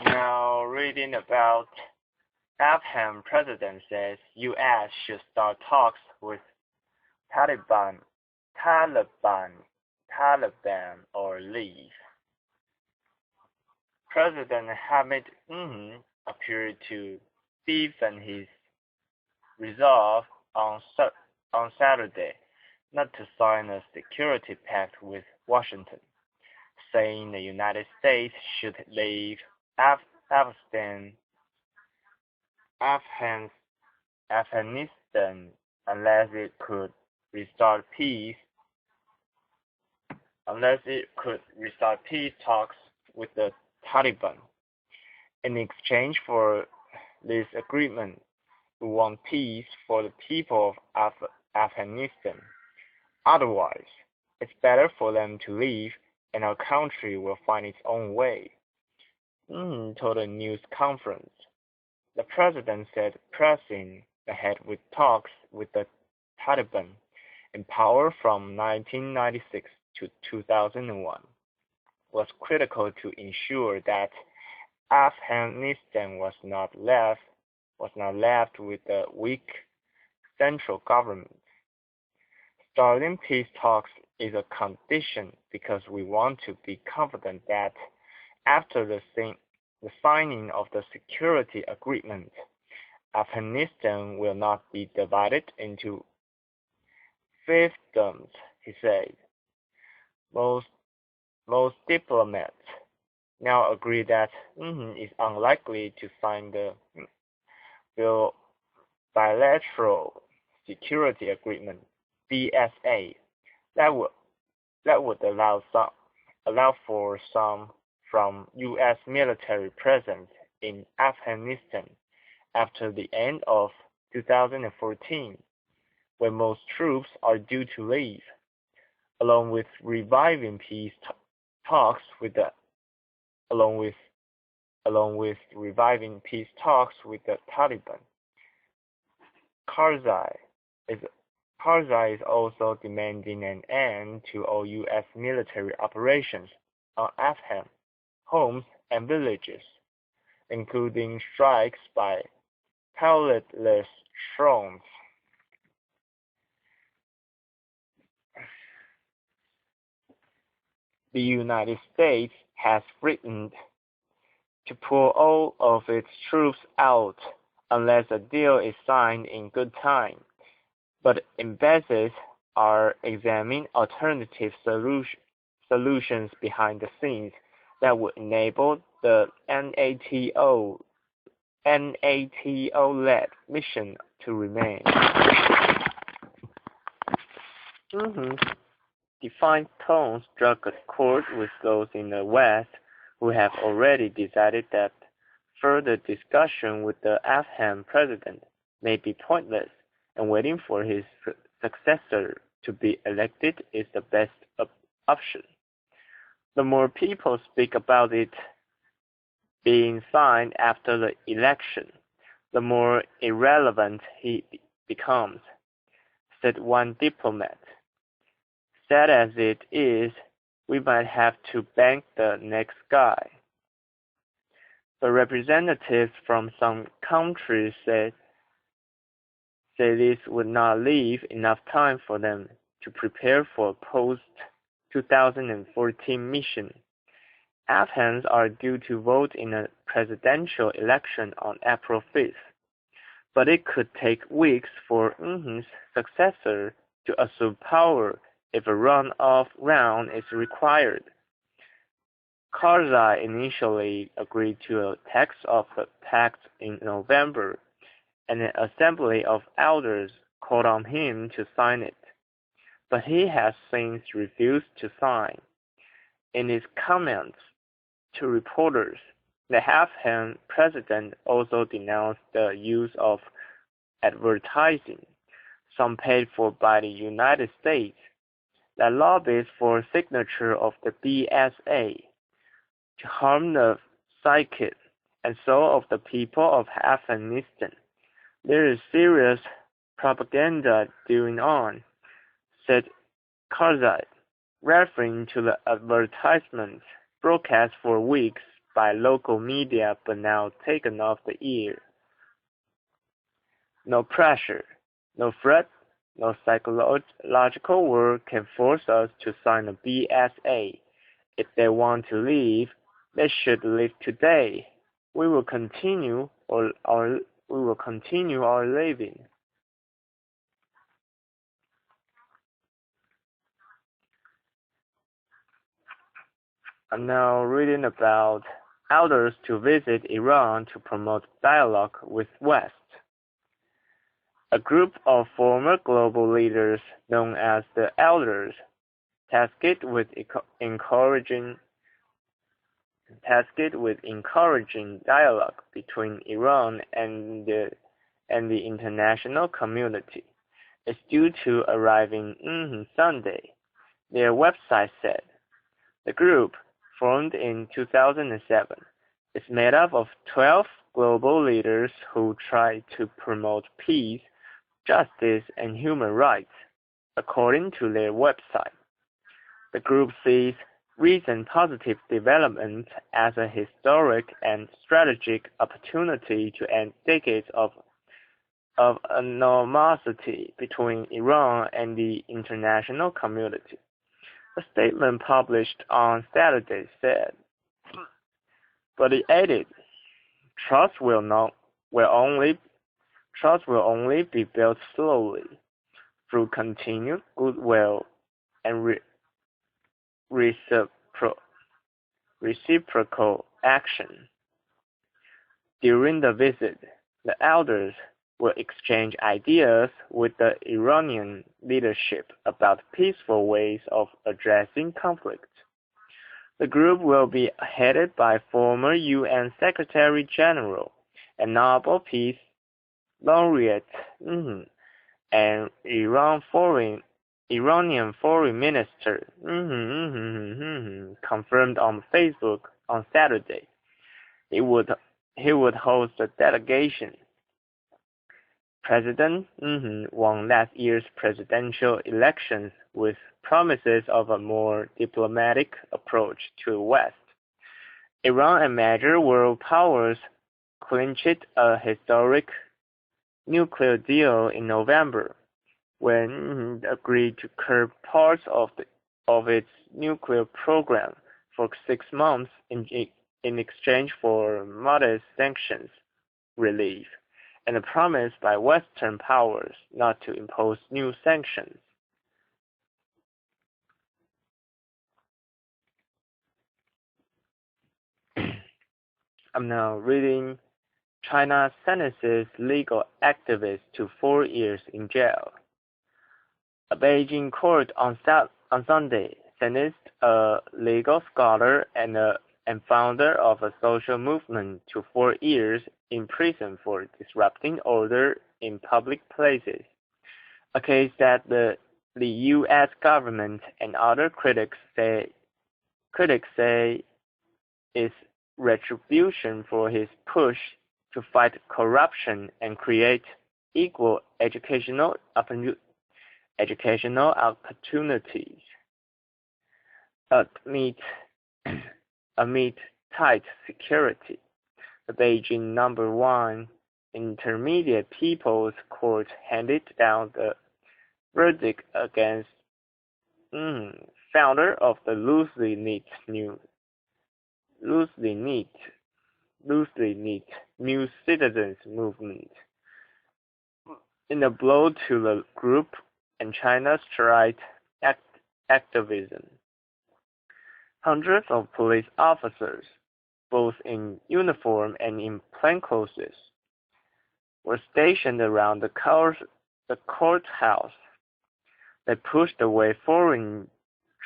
Now reading about Afghan president says U.S. should start talks with Taliban, Taliban, Taliban or leave. President Hamid appeared to defend his resolve on Saturday not to sign a security pact with Washington, saying the United States should leave Afghanistan unless it could restart peace talks with the Taliban. In exchange for this agreement, we want peace for the people of Afghanistan. Otherwise, it's better for them to leave and our country will find its own way, told a news conference. The president said pressing ahead with talks with the Taliban in power from 1996 to 2001 was critical to ensure that Afghanistan was not left with a weak central government. Starting peace talks is a condition because we want to be confident that after the signing of the security agreement, Afghanistan will not be divided into fiefdoms, he said. Most diplomats now agree that is unlikely to sign the bilateral security agreement (BSA) that would allow for some from U.S. military presence in Afghanistan after the end of 2014, when most troops are due to leave, along with reviving peace talks with the Taliban. Karzai is also demanding an end to all U.S. military operations on Afghan homes and villages, including strikes by pilotless drones. The United States has threatened to pull all of its troops out unless a deal is signed in good time, but embassies are examining alternative solutions behind the scenes that would enable the NATO-led mission to remain. Defined tone struck a chord with those in the West who have already decided that further discussion with the Afghan president may be pointless, and waiting for his successor to be elected is the best option. The more people speak about it being signed after the election, the more irrelevant he becomes, said one diplomat. Sad as it is, we might have to bank the next guy. The representatives from some countries say this would not leave enough time for them to prepare for a post-2014 mission. Afghans are due to vote in a presidential election on April 5th, but it could take weeks for successor to assume power if a runoff round is required. Karzai initially agreed to a text of the pact in November, and an assembly of elders called on him to sign it, but he has since refused to sign. In his comments to reporters, the Afghan president also denounced the use of advertising, some paid for by the United States, that lobbies for signature of the BSA to harm the psyche and soul of the people of Afghanistan. There is serious propaganda going on, said Karzai, referring to the advertisements broadcast for weeks by local media but now taken off the air. No pressure, no threat, no psychological work can force us to sign a BSA. If they want to leave, they should leave today. We will continue our living. I'm now reading about elders to visit Iran to promote dialogue with West. A group of former global leaders known as the Elders, tasked with encouraging dialogue between Iran and the international community, is due to arriving Sunday, their website said. The group, formed in 2007, is made up of 12 global leaders who try to promote peace, justice, and human rights, according to their website. The group sees recent positive developments as a historic and strategic opportunity to end decades of animosity between Iran and the international community. A statement published on Saturday said, but it added, trust will only be built slowly through continued goodwill and reciprocal action. During the visit, the elders will exchange ideas with the Iranian leadership about peaceful ways of addressing conflict. The group will be headed by former UN Secretary General and Nobel Peace Laureate and Iranian Foreign Minister confirmed on Facebook on Saturday. He would host a delegation. President won last year's presidential elections with promises of a more diplomatic approach to the West. Iran and major world powers clinched a historic nuclear deal in November, when it agreed to curb parts of its nuclear program for 6 months in exchange for modest sanctions relief, and a promise by Western powers not to impose new sanctions. I'm now reading China sentences legal activists to 4 years in jail. A Beijing court on Sunday sentenced a legal scholar and founder of a social movement to 4 years in prison for disrupting order in public places, a case that the U.S. government and other critics say is retribution for his push to fight corruption and create equal educational opportunities. Amid tight security, the Beijing No. 1 Intermediate People's Court handed down the verdict against founder of the loosely knit New Citizens movement, in a blow to the group and China's right activism. Hundreds of police officers, both in uniform and in plainclothes, were stationed around the courthouse. They pushed away foreign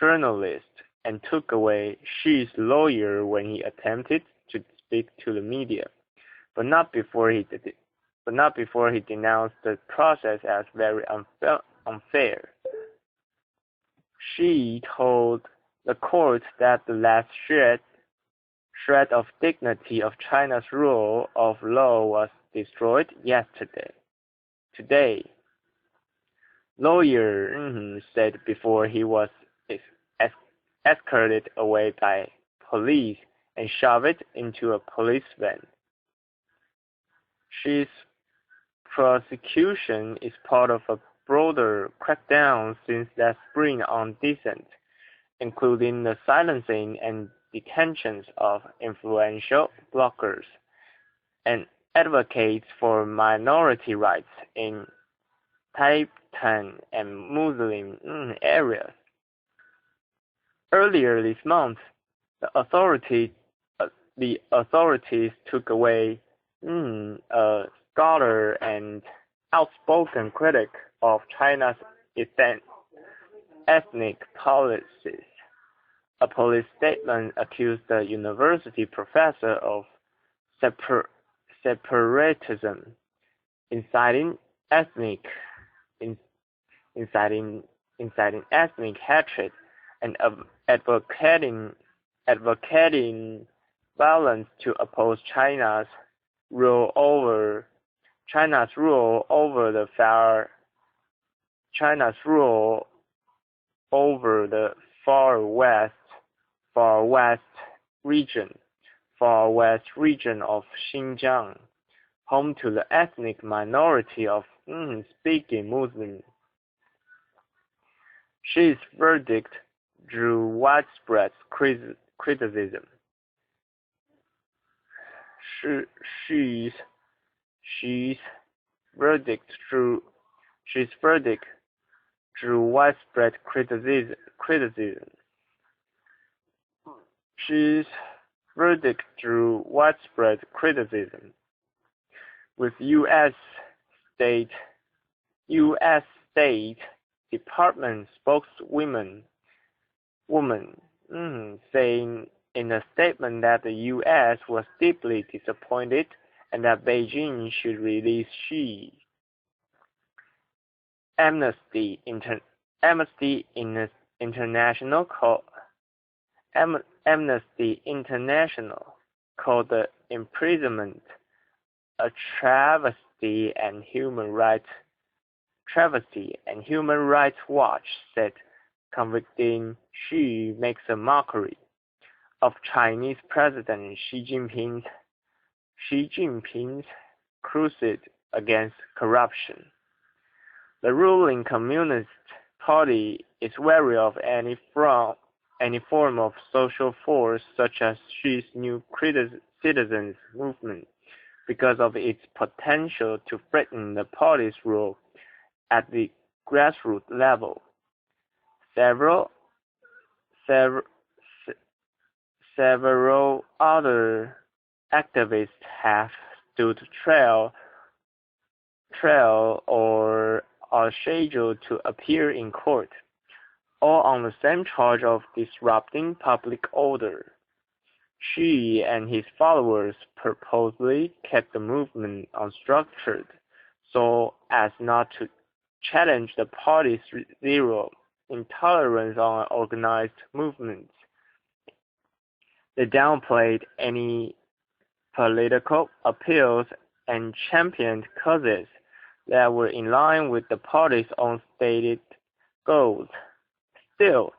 journalists and took away Xi's lawyer when he attempted to speak to the media, but not before he denounced the process as very unfair. Xi told the court that the last shred of dignity of China's rule of law was destroyed yesterday. Today, lawyer said before he was escorted away by police and shove it into a police van. Xi's prosecution is part of a broader crackdown since that spring on dissent, including the silencing and detentions of influential bloggers and advocates for minority rights in Tibetan and Muslim areas. Earlier this month, the authorities took away a scholar and outspoken critic of China's ethnic policies. A police statement accused the university professor of separatism, inciting ethnic hatred, and advocating violence to oppose China's rule over the far west region of Xinjiang, home to the ethnic minority of speaking Muslims. Xi's verdict drew widespread criticism. Xi's verdict drew widespread criticism. Xi's verdict drew widespread criticism, with U.S. State Department spokeswoman saying in a statement that the U.S. was deeply disappointed and that Beijing should release Xi. Amnesty International called the imprisonment a travesty, and Human Rights Watch said convicting Xi makes a mockery of Chinese President Xi Jinping's crusade against corruption. The ruling Communist Party is wary of any form of social force such as Xi's new citizens movement because of its potential to threaten the party's rule at the grassroots level. Several other activists have stood trial or are scheduled to appear in court, all on the same charge of disrupting public order. Xi and his followers purposely kept the movement unstructured so as not to challenge the party's zero intolerance on organized movements. They downplayed any political appeals and championed causes that were in line with the party's own stated goals. Still,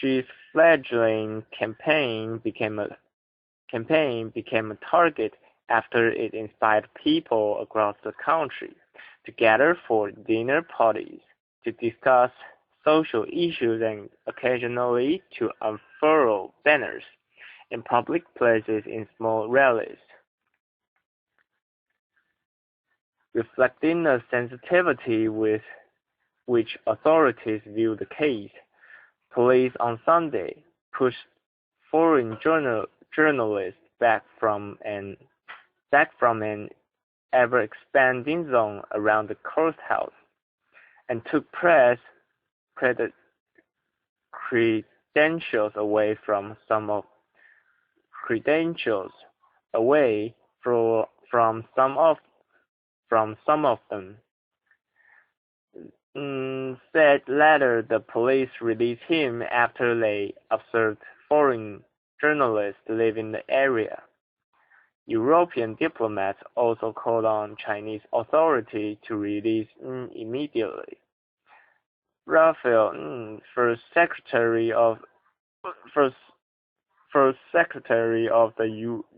Xi's fledgling campaign became a target after it inspired people across the country to gather for dinner parties, to discuss social issues, and occasionally to unfurl banners in public places in small rallies. Reflecting the sensitivity with which authorities view the case, police on Sunday pushed foreign journalists back from an ever-expanding zone around the courthouse and took press credentials away from some of them. Said later the police released him after they observed foreign journalists leaving the area. European diplomats also called on Chinese authorities to release immediately. Raphael, First first secretary of the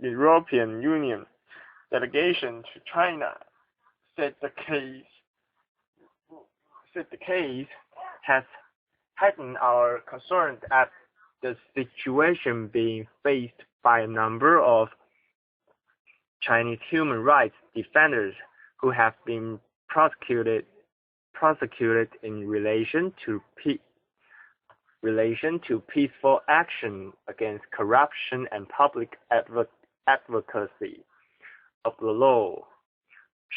European Union delegation to China, said the case has heightened our concern at the situation being faced by a number of Chinese human rights defenders who have been prosecuted in relation to peaceful action against corruption and public advocacy of the law,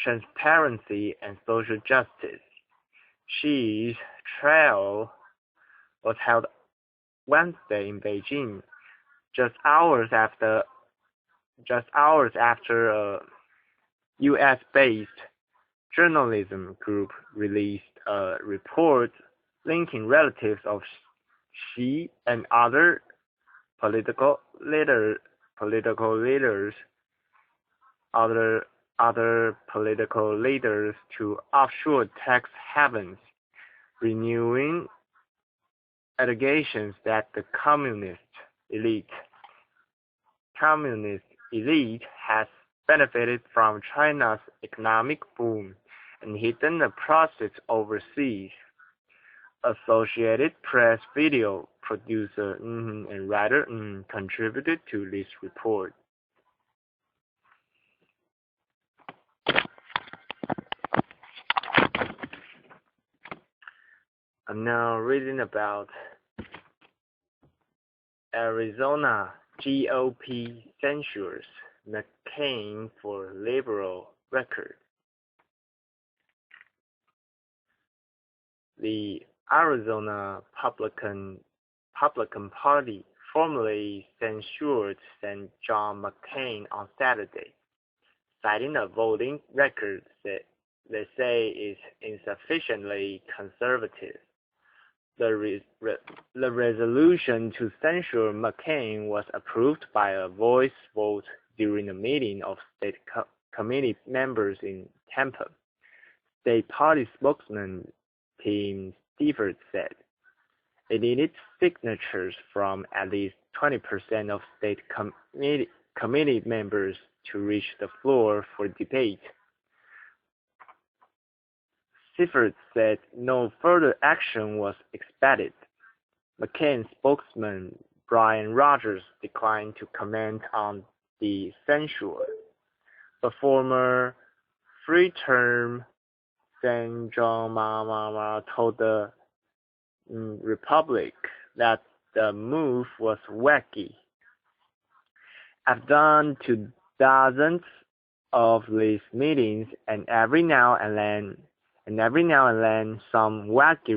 transparency, and social justice. Xi's trial was held Wednesday in Beijing, just hours after a U.S.-based journalism group released a report linking relatives of Xi and other political leaders to offshore tax havens, renewing allegations that the communist elite has benefited from China's economic boom and hidden the profits overseas. Associated Press video producer and writer contributed to this report. I'm now reading about Arizona GOP censures McCain for liberal record. The Arizona Republican Party formally censured Senator John McCain on Saturday, citing a voting record that they say is insufficiently conservative. The resolution to censure McCain was approved by a voice vote during a meeting of state committee members in Tampa. State party spokesman Tim Stiefel said it needed signatures from at least 20% of state committee members to reach the floor for debate. Stiefel said no further action was expected. McCain spokesman Brian Rogers declined to comment on the censure. The former three-term Senator told the Republic that the move was wacky. I've gone to dozens of these meetings, and every now and then some wacky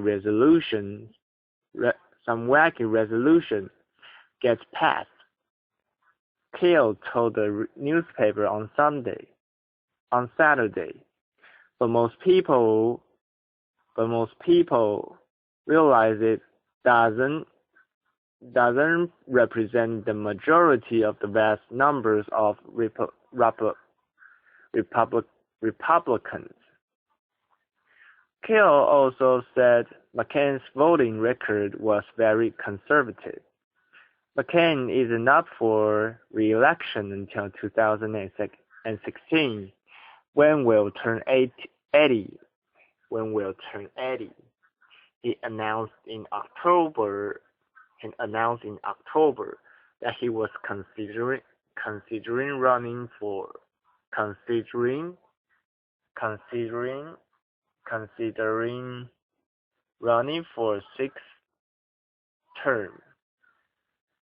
resolution gets passed. Kale told the newspaper on Saturday, but most people realize it doesn't represent the majority of the vast numbers of Republicans. Kale also said McCain's voting record was very conservative. McCain isn't up for re-election until 2016, when will turn 80. He announced in October that he was considering running for a sixth term.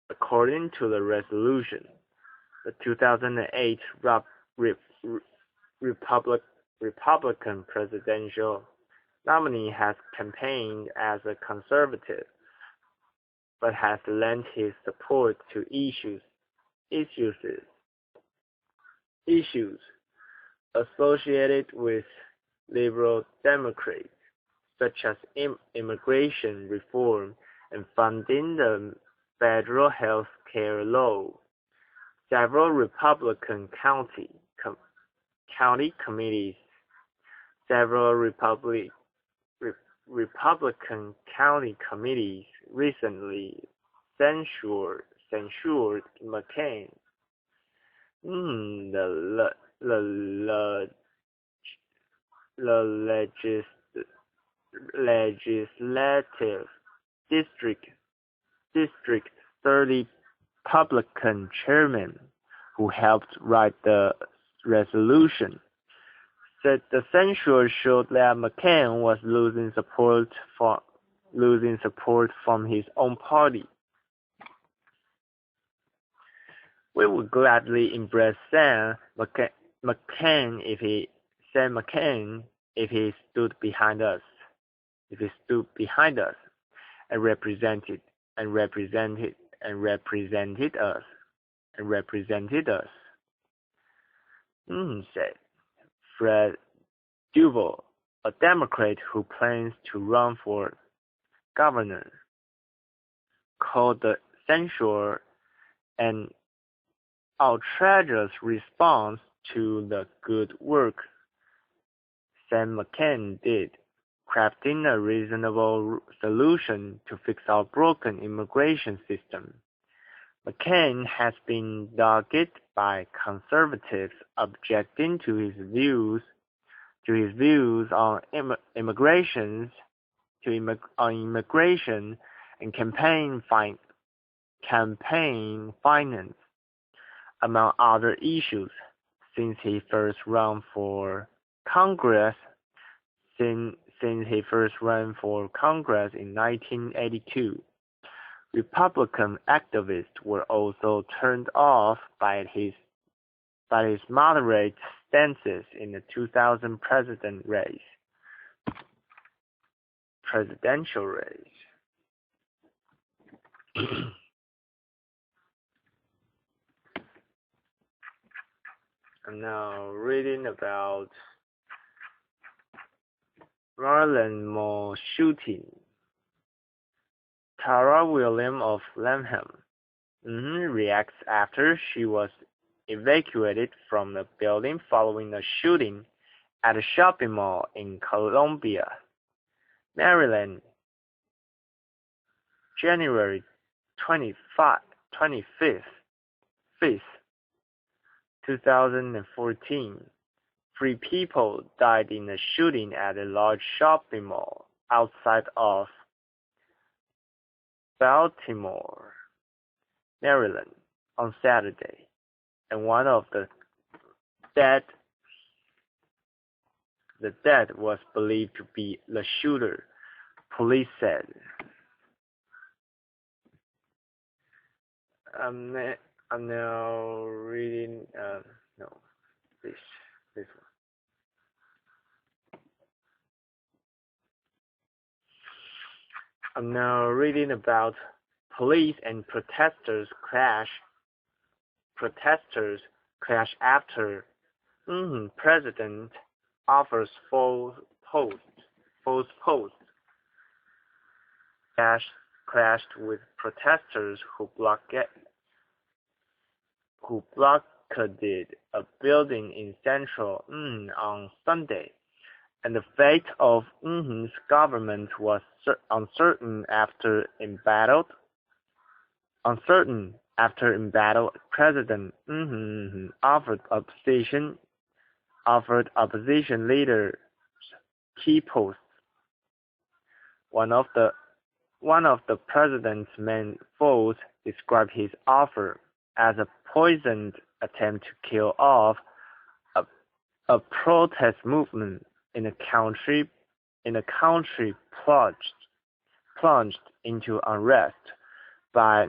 According to the resolution, the 2008 Republican presidential nominee has campaigned as a conservative, but has lent his support to issues associated with liberal Democrats, such as immigration reform and funding the federal health care law. Several Republican county committees recently censured censured McCain. The legislative district 30 Republican chairman who helped write the resolution said the censure showed that McCain was losing support from his own party. We would gladly embrace Sam McCain if he stood behind us, and represented us, said Fred Duval, a Democrat who plans to run for governor, called the censure an outrageous response to the good work Sam McCain did, crafting a reasonable solution to fix our broken immigration system. McCain has been dogged by conservatives objecting to his views on immigration and campaign finance, among other issues, since he first ran for Congress. In 1982. Republican activists were also turned off by his moderate stances in the 2000 presidential race. I'm now reading about Maryland mall shooting. Tara Williams of Lanham reacts after she was evacuated from the building following a shooting at a shopping mall in Columbia, Maryland, January 25th, 2014. 3 people died in a shooting at a large shopping mall outside of Baltimore, Maryland, on Saturday, and one of the dead was believed to be the shooter, police said. I'm now reading. This one. I'm now reading about police and protesters crash after president offers false post. Clashed with protesters who blockaded a building in Central on Sunday, and the fate of government was uncertain after embattled. President offered opposition leaders key posts. One of the president's main foes described his offer as a poisoned attempt to kill off a protest movement in a country plunged into unrest by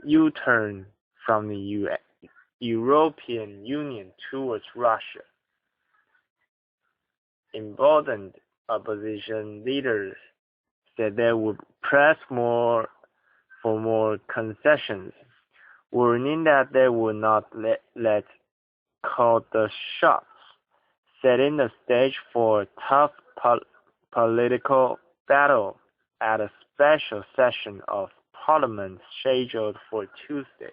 U-turn from the European Union towards Russia. Emboldened opposition leaders said they would press for more concessions, warning that they would not let call the shots, setting the stage for a tough political battle at a special session of Parliament scheduled for Tuesday.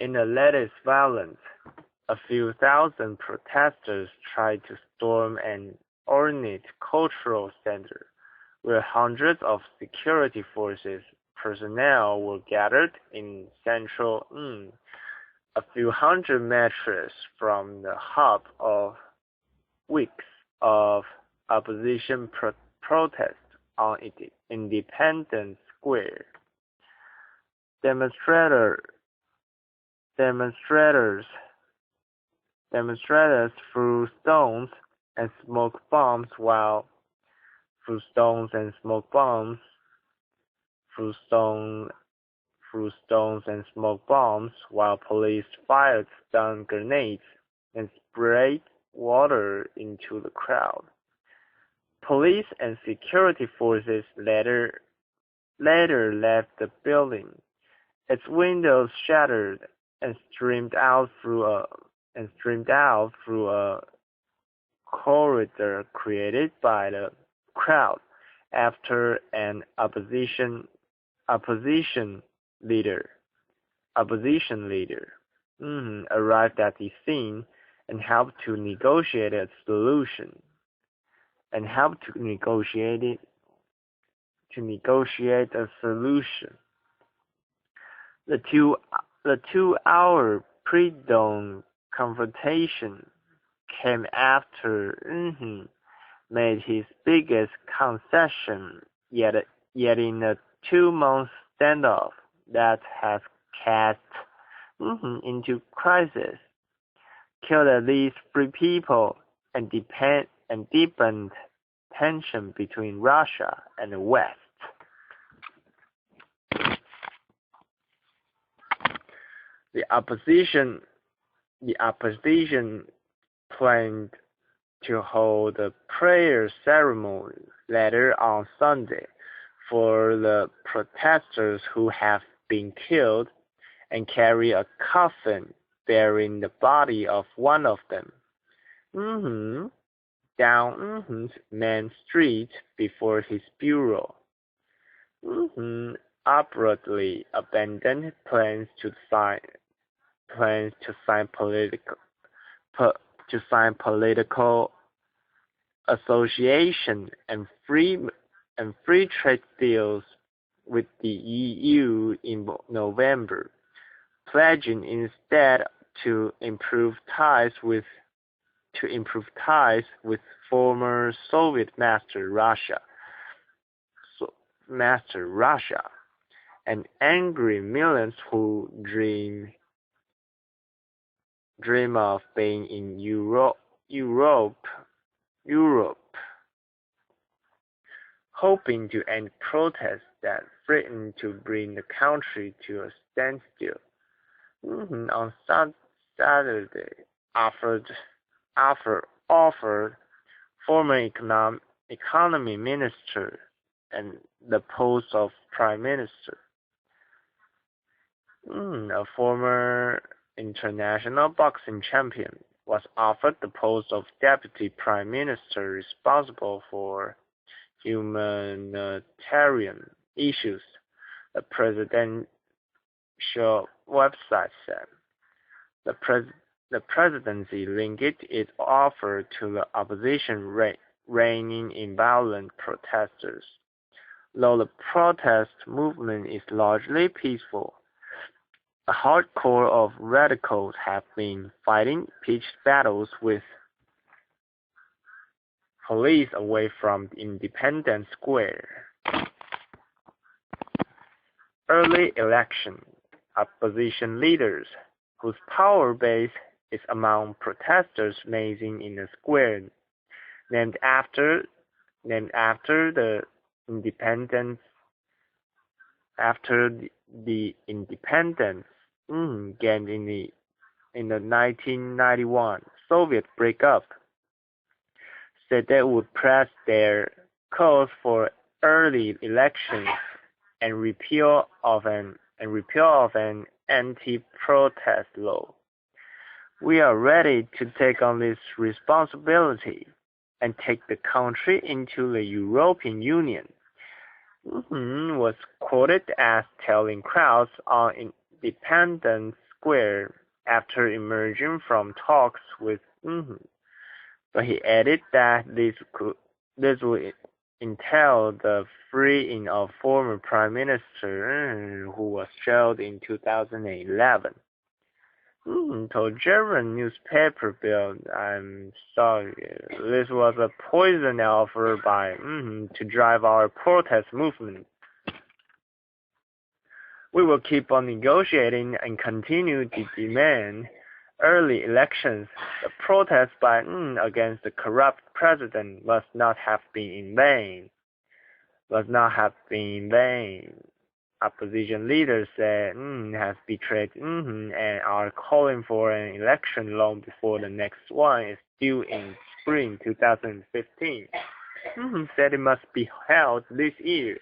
In the latest violence, a few thousand protesters tried to storm an ornate cultural center, where hundreds of security forces personnel were gathered in central a few hundred meters from the hub of weeks of opposition protest on Independence Square. Demonstrators Demonstrators threw stones and smoke bombs while threw stones and smoke bombs threw stones and smoke bombs while police fired stun grenades and sprayed water into the crowd. Police and security forces later left the building, its windows shattered and streamed out through a corridor created by the crowd after an opposition leader arrived at the scene and helped to negotiate a solution. The 2-hour pre-dawn confrontation came after made his biggest concession yet in a 2-month standoff that has cast into crisis, killed at least 3 people, and deepened tension between Russia and the West. The opposition planned to hold a prayer ceremony later on Sunday for the protesters who have been killed and carry a coffin bearing the body of one of them down Main Street before his bureau. Abruptly abandoned plans to sign political association and free trade deals with the EU in November, pledging instead to improve ties with former Soviet master Russia, and angry millions who dream of being in Europe, hoping to end protests that threatened to bring the country to a standstill. On Saturday, offered former economy minister and the post of prime minister. A former international boxing champion was offered the post of deputy prime minister responsible for humanitarian issues, the presidential website said. The presidency linked its offer to the opposition reigning in violent protesters. Though the protest movement is largely peaceful, a hardcore of radicals have been fighting pitched battles with police away from Independence Square. Early election. Opposition leaders, whose power base is among protesters massing in the square, named after the independence gained in the 1991 Soviet breakup, said they would press their calls for early elections and repeal of an anti-protest law. We are ready to take on this responsibility and take the country into the European Union, was quoted as telling crowds on Independence Square after emerging from talks with but he added that this entailed the freeing of former Prime Minister who was jailed in 2011. To German newspaper Bild, I'm sorry, this was a poison offered by to drive our protest movement. We will keep on negotiating and continue to demand early elections. The protest by against the corrupt president must not have been in vain. Opposition leaders said has betrayed and are calling for an election long before the next one is due in spring 2015. Said it must be held this year.